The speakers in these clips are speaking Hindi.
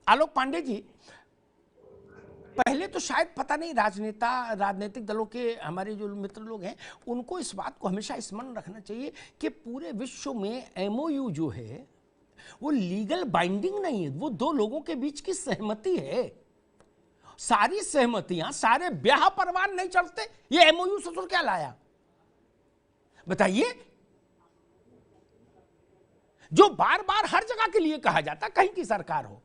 आलोक पांडे जी, पहले तो शायद पता नहीं राजनीतिक दलों के हमारे जो मित्र लोग हैं उनको इस बात को हमेशा स्मरण रखना चाहिए कि पूरे विश्व में एमओयू जो है वो लीगल बाइंडिंग नहीं है, वो दो लोगों के बीच की सहमति है। सारी सहमतियां, सारे ब्याह परवान नहीं चलते, ये एमओयू ससुर क्या लाया बताइए। जो बार बार हर जगह के लिए कहा जाता, कहीं की सरकार हो,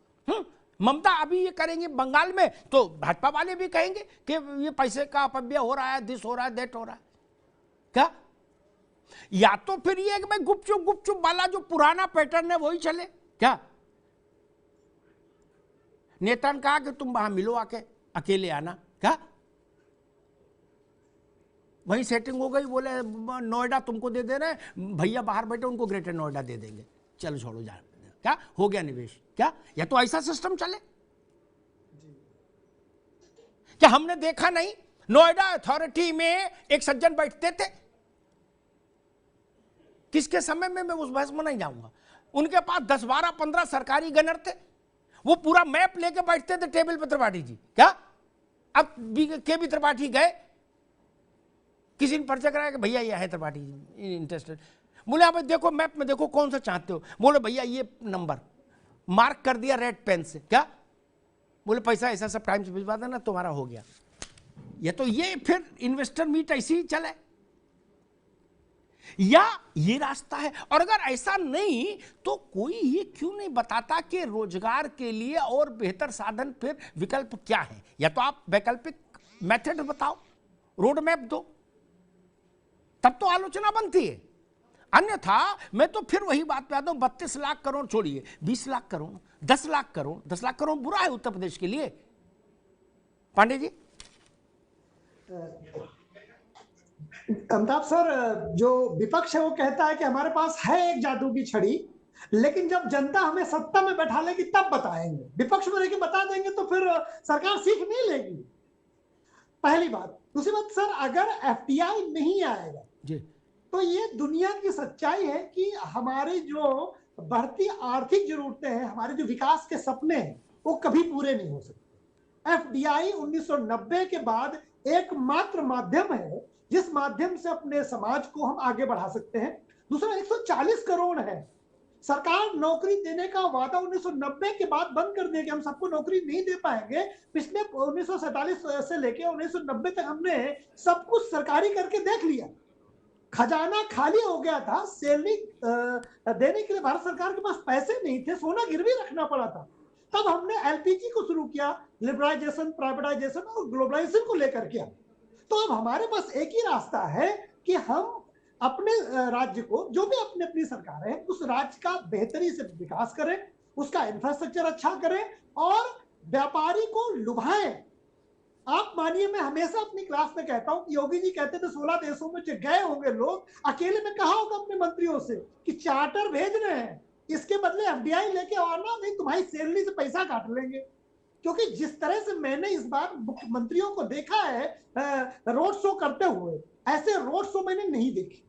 ममता अभी ये करेंगे बंगाल में तो भाजपा वाले भी कहेंगे कि ये पैसे का अपव्यय हो रहा है, दिस हो रहा है, दैट हो रहा है। क्या या तो फिर ये भाई गुपचुप गुपचुप वाला जो पुराना पैटर्न है वही चले क्या? नेता ने कहा कि तुम वहां मिलो, आके अकेले आना, क्या वही सेटिंग हो गई, बोले नोएडा तुमको दे रहे हैं, भैया बाहर बैठे उनको ग्रेटर नोएडा दे देंगे, चलो छोड़ो जा, क्या हो गया निवेश? क्या या तो ऐसा सिस्टम चले? क्या हमने देखा नहीं नोएडा अथॉरिटी में एक सज्जन बैठते थे, किसके समय में मैं उस बहस में नहीं जाऊंगा, उनके पास 10, 12, 15 सरकारी गनर थे, वो पूरा मैप लेके बैठते थे टेबल पर त्रिपाठी जी। क्या अब के बी त्रिपाठी गए, किसी ने पर्चा कराया कि भैया ये है त्रिपाठी जी इंटरेस्टेड, बोले आप देखो मैप में देखो कौन सा चाहते हो, बोले भैया ये नंबर मार्क कर दिया रेड पेन से, क्या बोले पैसा ऐसा सब टाइम से भिजवा देना तुम्हारा हो गया। ये तो ये फिर इन्वेस्टर मीट ऐसी ही चले, या ये रास्ता है? और अगर ऐसा नहीं तो कोई ये क्यों नहीं बताता कि रोजगार के लिए और बेहतर साधन फिर विकल्प क्या है? या तो आप वैकल्पिक मेथड बताओ, रोड मैप दो, तब तो आलोचना बनती है। अन्यथा मैं तो फिर वही बात पे आता हूं, 32 लाख करोड़ छोड़िए, 20 लाख करोड़, 10 लाख करोड़, 10 लाख करोड़ बुरा है उत्तर प्रदेश के लिए। पांडे जी। अमिताभ सर, जो विपक्ष है वो कहता है कि हमारे पास है एक जादू की छड़ी, लेकिन जब जनता हमें सत्ता में बैठा लेगी तब बताएंगे। विपक्ष में रहकर बता देंगे तो फिर सरकार सीख नहीं लेगी, पहली बात। दूसरी बात सर, अगर एफडीआई नहीं आएगा जी, तो ये दुनिया की सच्चाई है कि हमारी जो बढ़ती आर्थिक जरूरतें हैं, हमारे जो विकास के सपने हैं, वो कभी पूरे नहीं हो सकते। एफडीआई 1990 के बाद एकमात्र माध्यम है जिस माध्यम से अपने समाज को हम आगे बढ़ा सकते हैं। दूसरा, 140 करोड़ है, सरकार नौकरी देने का वादा 1990 के बाद बंद कर दिया कि हम सबको नौकरी नहीं दे पाएंगे। पिछले 1947 से लेकर 1990 तक हमने सब कुछ सरकारी करके देख लिया, खजाना खाली हो गया था, सैलरी देने के लिए भारत सरकार के पास पैसे नहीं थे, सोना गिरवी रखना पड़ा था। तब हमने एलपीजी को शुरू किया, लिबरलाइजेशन, प्राइवेटाइजेशन और ग्लोबलाइजेशन को लेकर किया। तो अब हमारे पास एक ही रास्ता है कि हम अपने राज्य को, जो भी अपनी अपनी सरकार है, उस राज्य का बेहतरी से विकास करें, उसका इंफ्रास्ट्रक्चर अच्छा करें और व्यापारी को लुभाएं। आप मानिए, मैं हमेशा अपनी क्लास में कहता हूं कि योगी जी कहते थे 16 देशों में गए होंगे लोग, अकेले में कहा होगा अपने मंत्रियों से कि चार्टर भेज रहे हैं, इसके बदले एफडीआई लेके आना, नहीं तुम्हारी सैलरी से पैसा काट लेंगे। क्योंकि जिस तरह से मैंने इस बार मुख्यमंत्रियों को देखा है रोड शो करते हुए, ऐसे रोड शो मैंने नहीं देखे,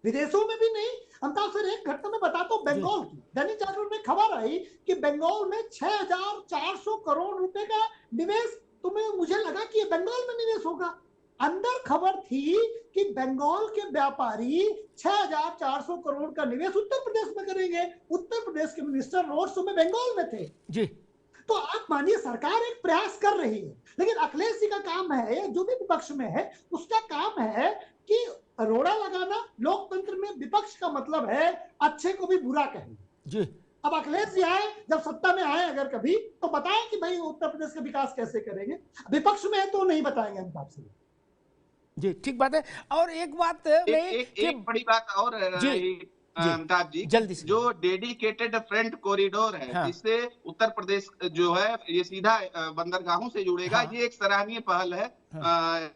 विदेशों में भी नहीं। अमिताभ सर, एक घटना मैं बताता हूँ बंगाल की। दैनिक जागरण में खबर आई कि बंगाल में 6,400 करोड़ रुपए का निवेश। मुझे लगा कि ये बंगाल में निवेश होगा, अंदर खबर थी कि बंगाल के व्यापारी 6,400 करोड़ का निवेश उत्तर प्रदेश में करेंगे। उत्तर प्रदेश के मिनिस्टर रोड शो में बंगाल में थे जी। तो आप मानिए सरकार एक प्रयास कर रही है, लेकिन अखिलेश जी का काम है, जो भी विपक्ष में है उसका काम है कि रोड़ा लगाना। लोकतंत्र में विपक्ष का मतलब है अच्छे को भी बुरा कहना जी। अब अखिलेश जी आए, जब सत्ता में आए अगर कभी, तो बताएं कि भाई उत्तर प्रदेश का विकास कैसे करेंगे। विपक्ष में है तो नहीं बताएंगे अमिताभ सिंह जी। ठीक बात है। और एक बात एक बड़ी बात और अमिताभ जी, जल्दी से, जो डेडिकेटेड फ्रंट कॉरिडोर है, हाँ, जिससे उत्तर प्रदेश जो है ये सीधा बंदरगाहों से जुड़ेगा, हाँ, ये एक सराहनीय पहल है हाँ,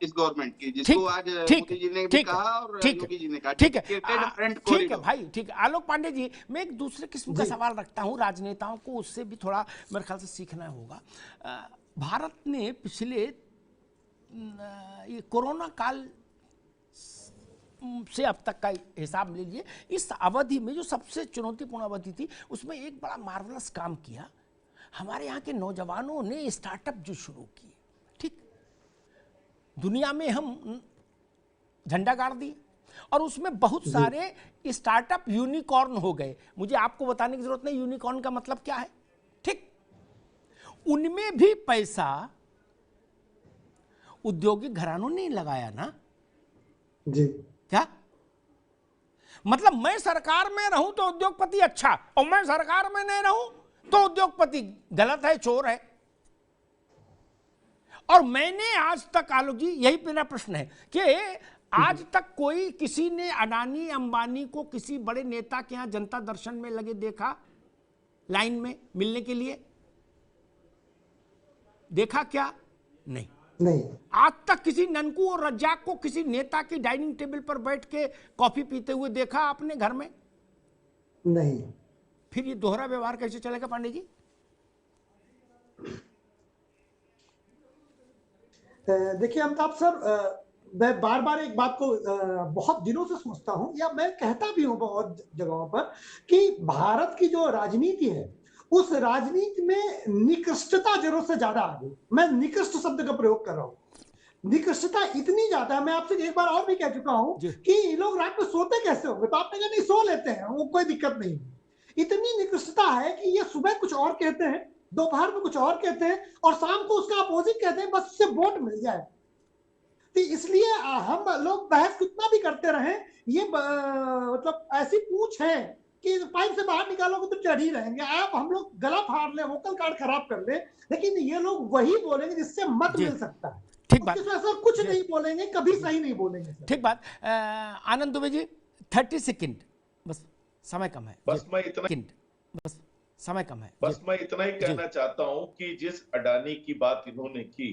इस गवर्नमेंट की, जिसको आज मोदी जी ने भी कहा और योगी जी ने कहा। ठीक है, फ्रंट ठीक है भाई, ठीक है। आलोक पांडे जी, मैं एक दूसरे किस्म का सवाल रखता हूं, राजनेताओं को उससे भी थोड़ा मेरे ख्याल से सीखना होगा। भारत ने पिछले ये कोरोना काल से अब तक का हिसाब ले लीजिए, इस अवधि में जो सबसे चुनौतीपूर्ण अवधि थी उसमें एक बड़ा मार्वलस काम किया हमारे यहाँ के नौजवानों ने, स्टार्टअप जो शुरू किए। ठीक, दुनिया में हम झंडा गाड़ दिए और उसमें बहुत सारे स्टार्टअप यूनिकॉर्न हो गए। मुझे आपको बताने की जरूरत नहीं यूनिकॉर्न का मतलब क्या है। ठीक, उनमें भी पैसा औद्योगिक घरानों ने लगाया ना जी। क्या मतलब मैं सरकार में रहूं तो उद्योगपति अच्छा, और मैं सरकार में नहीं रहूं तो उद्योगपति गलत है, चोर है। और मैंने आज तक, आलोक जी यही मेरा प्रश्न है कि आज तक कोई किसी ने अडानी अंबानी को किसी बड़े नेता के यहां जनता दर्शन में लगे देखा, लाइन में मिलने के लिए देखा क्या? नहीं। आज तक किसी ननकू और रज्जाक को किसी नेता की डाइनिंग टेबल पर बैठ के कॉफी पीते हुए देखा आपने घर में? नहीं। फिर ये दोहरा व्यवहार कैसे चलेगा पांडे जी? देखिए अमिताभ सर, मैं बार बार एक बात को बहुत दिनों से सोचता हूं, या मैं कहता भी हूं बहुत जगहों पर, कि भारत की जो राजनीति है उस राजनीति में निकृष्टता जरूरत से ज्यादा आ गई। मैं निकृष्ट शब्द का प्रयोग कर रहा हूं। निकृष्टता इतनी ज्यादा है, मैं आपसे एक बार और भी कह चुका हूं कि ये लोग रात में सोते कैसे होंगे, तो आपने कहा नहीं सो लेते हैं, वो कोई दिक्कत नहीं। इतनी निकृष्टता है कि ये सुबह कुछ और कहते हैं, दोपहर में कुछ और कहते हैं, और शाम को उसका अपोजिट कहते हैं, बस उससे वोट मिल जाए। तो इसलिए हम लोग बहस कितना भी करते रहे, ये मतलब ऐसी पूछ है कि पाइप से बाहर निकालोगे तो चढ़ ही रहेंगे। आप हम लोग गला फाड़ ले, वोकल कार्ड खराब कर ले, लेकिन ये लोग वही बोलेंगे जिससे मत मिल सकता है। ठीक बात, ऐसा कुछ नहीं बोलेंगे, कभी सही नहीं बोलेंगे। ठीक बात। आनंद दुबे जी 30 सेकंड, बस समय कम है। बस मैं इतना बस समय कम है। बस मैं इतना ही कहना चाहता हूं कि जिस अडानी की बात इन्होंने की,